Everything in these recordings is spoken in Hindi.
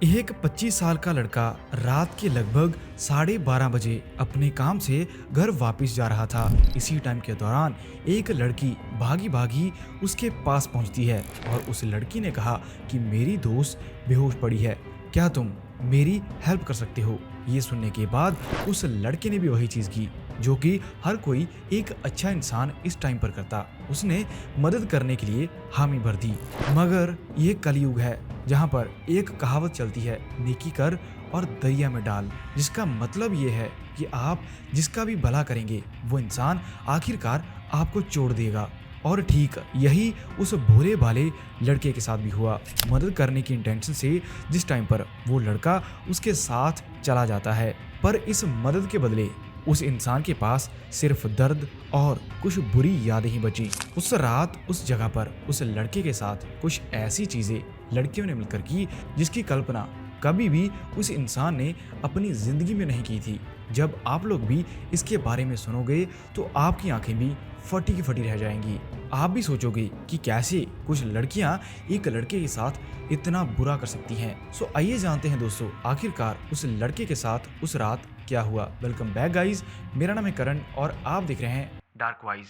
एक 25 साल का लड़का रात के लगभग 12:30 बजे अपने काम से घर वापस जा रहा था। इसी टाइम के दौरान एक लड़की भागी भागी उसके पास पहुंचती है और उस लड़की ने कहा कि मेरी दोस्त बेहोश पड़ी है, क्या तुम मेरी हेल्प कर सकते हो। ये सुनने के बाद उस लड़के ने भी वही चीज की जो कि हर कोई एक अच्छा इंसान इस टाइम पर करता। उसने मदद करने के लिए हामी भर दी। मगर ये कलयुग है जहाँ पर एक कहावत चलती है, नेकी कर और दरिया में डाल, जिसका मतलब ये है कि आप जिसका भी भला करेंगे वो इंसान आखिरकार आपको छोड़ देगा। और ठीक यही उस भोले भाले लड़के के साथ भी हुआ। मदद करने की इंटेंशन से जिस टाइम पर वो लड़का उसके साथ चला जाता है, पर इस मदद के बदले उस इंसान के पास सिर्फ दर्द और कुछ बुरी यादें ही बची। उस रात उस जगह पर उस लड़के के साथ कुछ ऐसी चीजें लड़कियों ने मिलकर की जिसकी कल्पना कभी भी उस इंसान ने अपनी जिंदगी में नहीं की थी। जब आप लोग भी इसके बारे में सुनोगे तो आपकी आंखें भी फटी की फटी रह जाएंगी। आप भी सोचोगे कि कैसे कुछ लड़कियां एक लड़के के साथ इतना बुरा कर सकती हैं। सो आइए जानते हैं दोस्तों, आखिरकार उस लड़के के साथ उस रात क्या हुआ। वेलकम बैक गाइस, मेरा नाम है करण और आप देख रहे हैं डार्क वाइज।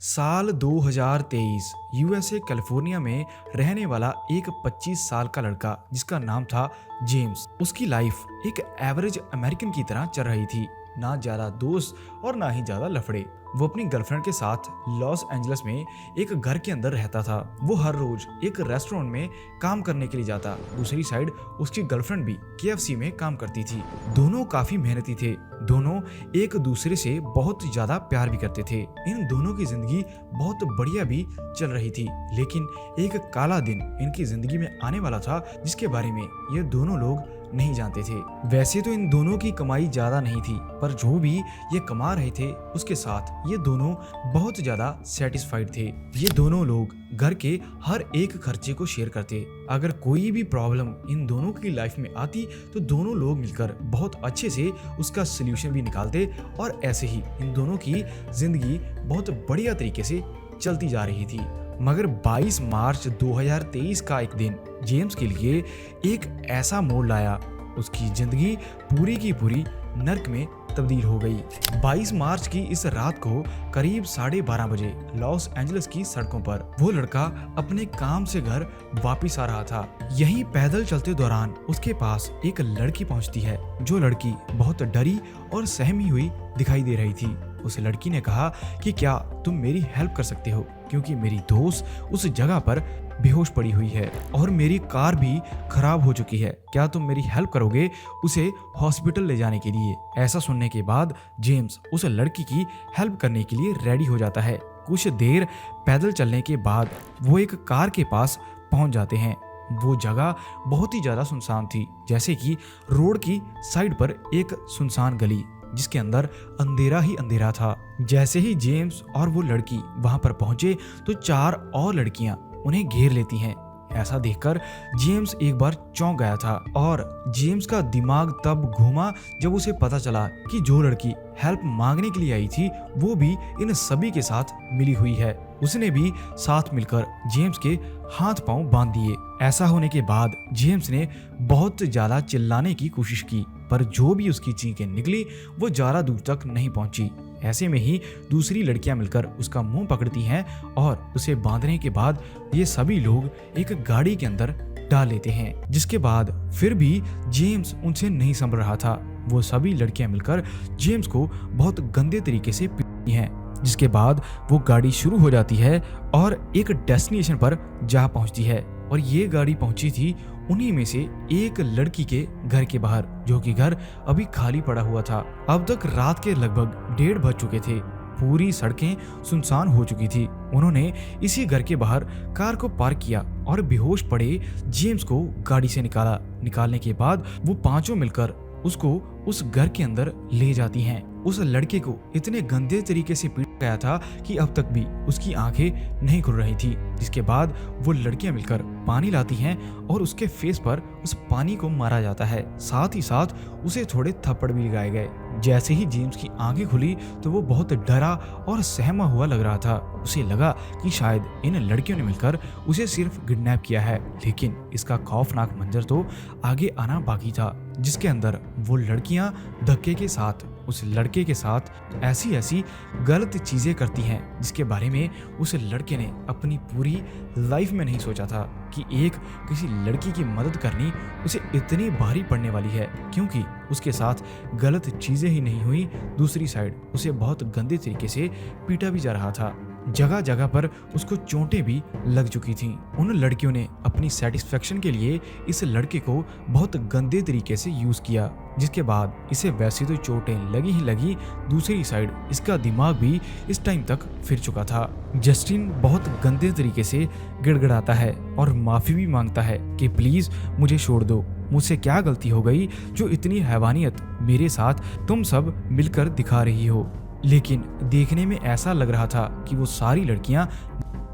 साल 2023 यूएसए कैलिफोर्निया में रहने वाला एक 25 साल का लड़का जिसका नाम था जेम्स। उसकी लाइफ एक एवरेज अमेरिकन की तरह चल रही थी, ना ज्यादा दोस्त और ना ही ज्यादा लफड़े। वो अपनी गर्लफ्रेंड के साथ लॉस एंजलिस में एक घर के अंदर रहता था। वो हर रोज एक रेस्टोरेंट में काम करने के लिए जाता। दूसरी साइड उसकी गर्लफ्रेंड भी केएफसी में काम करती थी। दोनों काफी मेहनती थे, दोनों एक दूसरे से बहुत ज्यादा प्यार भी करते थे। इन दोनों की जिंदगी बहुत बढ़िया भी चल रही थी, लेकिन एक काला दिन इनकी जिंदगी में आने वाला था जिसके बारे में ये दोनों लोग नहीं जानते थे। वैसे तो इन दोनों की कमाई ज्यादा नहीं थी, पर जो भी ये कमा रहे थे उसके साथ ये दोनों बहुत ज्यादा सेटिस्फाइड थे। ये दोनों लोग घर के हर एक खर्चे को शेयर करते। अगर कोई भी प्रॉब्लम इन दोनों की लाइफ में आती तो दोनों लोग मिलकर बहुत अच्छे से उसका सोल्यूशन भी निकालते और ऐसे ही इन दोनों की जिंदगी बहुत बढ़िया तरीके से चलती जा रही थी। मगर 22 मार्च 2023 का एक दिन जेम्स के लिए एक ऐसा मोड़ लाया, उसकी जिंदगी पूरी की पूरी नर्क में तब्दील हो गई। 22 मार्च की इस रात को करीब 12:30 बजे लॉस एंजलिस की सड़कों पर वो लड़का अपने काम से घर वापस आ रहा था। यहीं पैदल चलते दौरान उसके पास एक लड़की पहुंचती है। जो लड़की बहुत डरी और सहमी हुई दिखाई दे रही थी। उस लड़की ने कहा कि क्या तुम मेरी हेल्प कर सकते हो, क्योंकि मेरी दोस्त उस जगह पर बेहोश पड़ी हुई है और मेरी कार भी खराब हो चुकी है। क्या तुम मेरी हेल्प करोगे उसे हॉस्पिटल ले जाने के लिए। ऐसा सुनने के बाद जेम्स उस लड़की की हेल्प करने के लिए रेडी हो जाता है। कुछ देर पैदल चलने के बाद वो एक कार के पास पहुंच जाते हैं। वो जगह बहुत ही ज्यादा सुनसान थी, जैसे कि रोड की साइड पर एक सुनसान गली जिसके अंदर अंधेरा ही अंधेरा था। जैसे ही जेम्स और वो लड़की वहां पर पहुंचे तो 4 और लड़कियां उन्हें घेर लेती हैं। ऐसा देखकर जेम्स एक बार चौंक गया था और जेम्स का दिमाग तब घूमा जब उसे पता चला कि जो लड़की हेल्प मांगने के लिए आई थी वो भी इन सभी के साथ मिली हुई है। उसने भी साथ मिलकर जेम्स के हाथ पांव बांध दिए। ऐसा होने के बाद जेम्स ने बहुत ज्यादा चिल्लाने की कोशिश की, पर जो भी उसकी चीखें निकली वो ज्यादा दूर तक नहीं पहुंची। ऐसे में ही दूसरी लड़कियां मिलकर उसका मुंह पकड़ती हैं और उसे बांधने के बाद ये सभी लोग एक गाड़ी के अंदर डाल लेते हैं। जिसके बाद फिर भी जेम्स उनसे नहीं संभल रहा था। वो सभी लड़कियां मिलकर जेम्स को बहुत गंदे तरीके से पीटती हैं। जिसके बाद वो गाड़ी शुरू हो जाती है और एक डेस्टिनेशन पर जा पहुंचती है। और ये गाड़ी पहुंची थी उन्हीं में से एक लड़की के घर के बाहर, जो कि घर अभी खाली पड़ा हुआ था। अब तक रात के लगभग 1:30 बज चुके थे। पूरी सड़कें सुनसान हो चुकी थी। उन्होंने इसी घर के बाहर कार को पार्क किया और बेहोश पड़े जेम्स को गाड़ी से निकालने के बाद वो पांचों मिलकर उसको उस घर के अंदर ले जाती हैं। उस लड़के को इतने गंदे तरीके से पीटा गया था कि अब तक भी उसकी आंखें नहीं खुल रही थी। जिसके बाद वो लड़कियां मिलकर पानी लाती हैं और उसके फेस पर उस पानी को मारा जाता है। साथ ही साथ उसे थोड़े थप्पड़ भी लगाए गए। जैसे ही जेम्स की आंखें खुली तो वो बहुत डरा और सहमा हुआ लग रहा था। उसे लगा कि शायद इन लड़कियों ने मिलकर उसे सिर्फ किडनैप किया है, लेकिन इसका खौफनाक मंजर तो आगे आना बाकी था, जिसके अंदर वो लड़कियां धक्के के साथ उस लड़के के साथ ऐसी ऐसी गलत चीजें करती हैं जिसके बारे में उस लड़के ने अपनी पूरी लाइफ में नहीं सोचा था कि एक किसी लड़की की मदद करनी उसे इतनी भारी पड़ने वाली है, क्योंकि उसके साथ गलत चीजें ही नहीं हुई, दूसरी साइड उसे बहुत गंदे तरीके से पीटा भी जा रहा था। जगह जगह पर उसको चोटें भी लग चुकी थीं। उन लड़कियों ने अपनी सेटिस्फेक्शन के लिए इस लड़के को बहुत गंदे तरीके से यूज किया, जिसके बाद इसे वैसे तो चोटें लगी ही लगी, दूसरी साइड इसका दिमाग भी इस टाइम तक फिर चुका था। जस्टिन बहुत गंदे तरीके से गिड़गिड़ाता है और माफी भी मांगता है कि प्लीज मुझे छोड़ दो, मुझसे क्या गलती हो गई जो इतनी हैवानियत मेरे साथ तुम सब मिलकर दिखा रही हो। लेकिन देखने में ऐसा लग रहा था कि वो सारी लड़कियां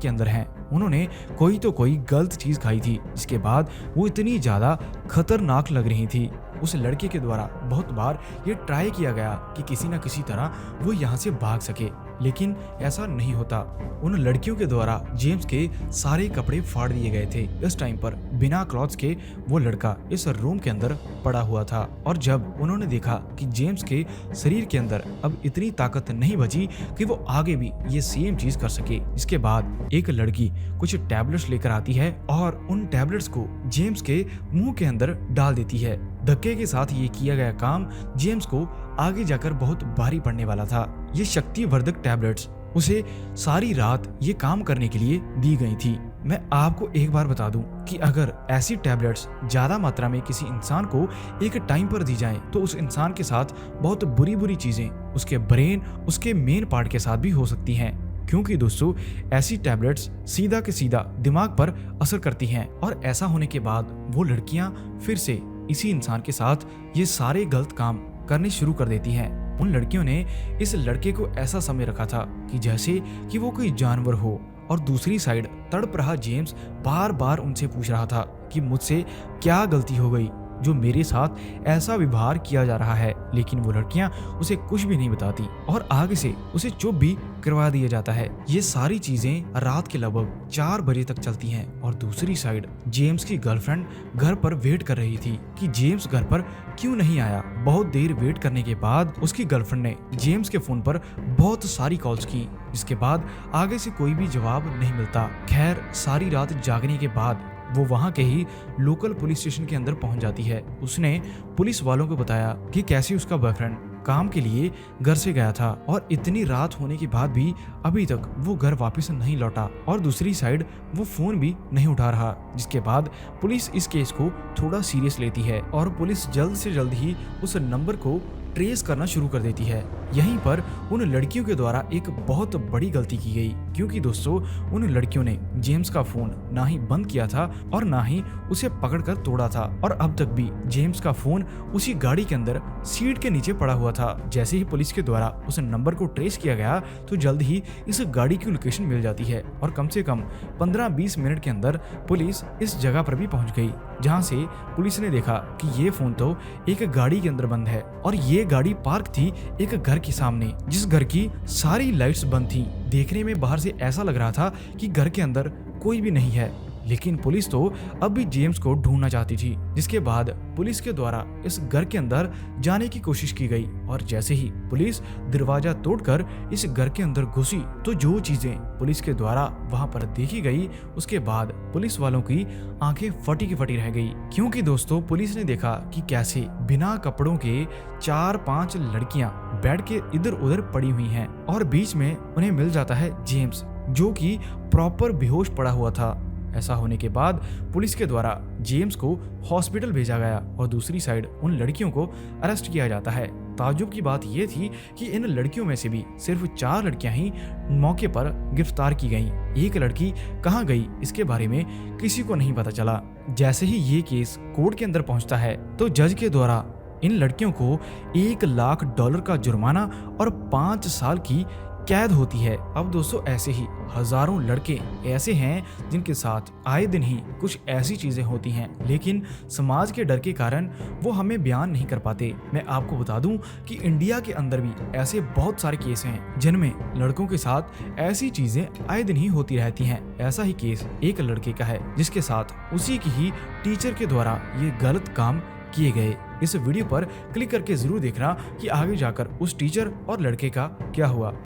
के अंदर हैं। उन्होंने कोई तो कोई गलत चीज खाई थी, जिसके बाद वो इतनी ज्यादा खतरनाक लग रही थी। उस लड़के के द्वारा बहुत बार ये ट्राई किया गया कि किसी न किसी तरह वो यहाँ से भाग सके, लेकिन ऐसा नहीं होता। उन लड़कियों के द्वारा जेम्स के सारे कपड़े फाड़ दिए गए थे। इस टाइम पर बिना क्लॉथ्स के वो लड़का इस रूम के अंदर पड़ा हुआ था, और जब उन्होंने देखा कि जेम्स के शरीर के अंदर अब इतनी ताकत नहीं बची कि वो आगे भी ये सेम चीज कर सके, इसके बाद एक लड़की कुछ टैबलेट्स लेकर आती है और उन टैबलेट्स को जेम्स के मुंह के अंदर डाल देती है। धक्के के साथ ये किया गया काम जेम्स को आगे जाकर बहुत भारी पड़ने वाला था। ये शक्तिवर्धक टैबलेट्स उसे सारी रात ये काम करने के लिए दी गई थी। मैं आपको एक बार बता दूं कि अगर ऐसी टैबलेट्स ज्यादा मात्रा में किसी इंसान को एक टाइम पर दी जाएं तो उस इंसान के साथ बहुत बुरी बुरी चीजें उसके ब्रेन, उसके मेन पार्ट के साथ भी हो सकती हैं, क्योंकि दोस्तों ऐसी टैबलेट्स सीधा के सीधा दिमाग पर असर करती हैं, और ऐसा होने के बाद वो लड़कियां फिर से इसी इंसान के साथ ये सारे गलत काम करने शुरू कर देती हैं। उन लड़कियों ने इस लड़के को ऐसा समझ रखा था कि जैसे कि वो कोई जानवर हो, और दूसरी साइड तड़प रहा जेम्स बार बार उनसे पूछ रहा था कि मुझसे क्या गलती हो गई जो मेरे साथ ऐसा व्यवहार किया जा रहा है, लेकिन वो लड़कियां उसे कुछ भी नहीं बताती और आगे से उसे चुप भी करवा दिया जाता है। ये सारी चीजें रात के लगभग 4 बजे तक चलती हैं, और दूसरी साइड जेम्स की गर्लफ्रेंड घर पर वेट कर रही थी कि जेम्स घर पर क्यों नहीं आया। बहुत देर वेट करने के बाद उसकी गर्लफ्रेंड ने जेम्स के फोन पर बहुत सारी कॉल्स की, जिसके बाद आगे से कोई भी जवाब नहीं मिलता। खैर सारी रात जागने के बाद वो वहाँ के ही लोकल पुलिस स्टेशन के अंदर पहुंच जाती है। उसने पुलिस वालों को बताया कि कैसे उसका बॉयफ्रेंड काम के लिए घर से गया था और इतनी रात होने के बाद भी अभी तक वो घर वापस नहीं लौटा, और दूसरी साइड वो फोन भी नहीं उठा रहा। जिसके बाद पुलिस इस केस को थोड़ा सीरियस लेती है और पुलिस जल्द से जल्द ही उस नंबर को ट्रेस करना शुरू कर देती है। यहीं पर उन लड़कियों के द्वारा एक बहुत बड़ी गलती की गई, क्योंकि दोस्तों उन लड़कियों ने जेम्स का फोन ना ही बंद किया था और ना ही उसे पकड़कर तोड़ा था, और अब तक भी जेम्स का फोन उसी गाड़ी के अंदर सीट के नीचे पड़ा हुआ था। जैसे ही पुलिस के द्वारा उस नंबर को ट्रेस किया गया तो जल्द ही इस गाड़ी की लोकेशन मिल जाती है, और कम से कम 15-20 मिनट के अंदर पुलिस इस जगह पर भी पहुंच गई, जहां से पुलिस ने देखा कि ये फोन तो एक गाड़ी के अंदर बंद है, और ये गाड़ी पार्क थी एक घर के सामने, जिस घर की सारी लाइट्स बंद थी। देखने में बाहर से ऐसा लग रहा था कि घर के अंदर कोई भी नहीं है, लेकिन पुलिस तो अब भी जेम्स को ढूंढना चाहती थी। जिसके बाद पुलिस के द्वारा इस घर के अंदर जाने की कोशिश की गई, और जैसे ही पुलिस दरवाजा तोड़कर इस घर के अंदर घुसी तो जो चीजें पुलिस के द्वारा वहां पर देखी गई, उसके बाद पुलिस वालों की आंखें फटी की फटी रह गई, क्योंकि दोस्तों पुलिस ने देखा कि कैसे बिना कपड़ों के 4-5 लड़कियां बेड के इधर उधर पड़ी हुई हैं, और बीच में उन्हें मिल जाता है जेम्स, जो कि प्रॉपर बेहोश पड़ा हुआ था। ऐसा होने के बाद पुलिस के द्वारा जेम्स को हॉस्पिटल भेजा गया, और दूसरी साइड उन लड़कियों को अरेस्ट किया जाता है। ताज्जुब की बात यह थी कि इन लड़कियों में से भी सिर्फ 4 लड़कियां ही मौके पर गिरफ्तार की गईं। एक लड़की कहां गई इसके बारे में किसी को नहीं पता चला। जैसे ही ये केस कोर्ट के अंदर पहुंचता है तो जज के द्वारा इन लड़कियों को $1 लाख का जुर्माना और 5 साल की कैद होती है। अब दोस्तों ऐसे ही हजारों लड़के ऐसे हैं जिनके साथ आए दिन ही कुछ ऐसी चीजें होती हैं, लेकिन समाज के डर के कारण वो हमें बयान नहीं कर पाते। मैं आपको बता दूं कि इंडिया के अंदर भी ऐसे बहुत सारे केस हैं जिनमें लड़कों के साथ ऐसी चीजें आए दिन ही होती रहती हैं। ऐसा ही केस एक लड़के का है जिसके साथ उसी की ही टीचर के द्वारा ये गलत काम किए गए। इस वीडियो पर क्लिक करके जरूर देखना कि आगे जाकर उस टीचर और लड़के का क्या हुआ।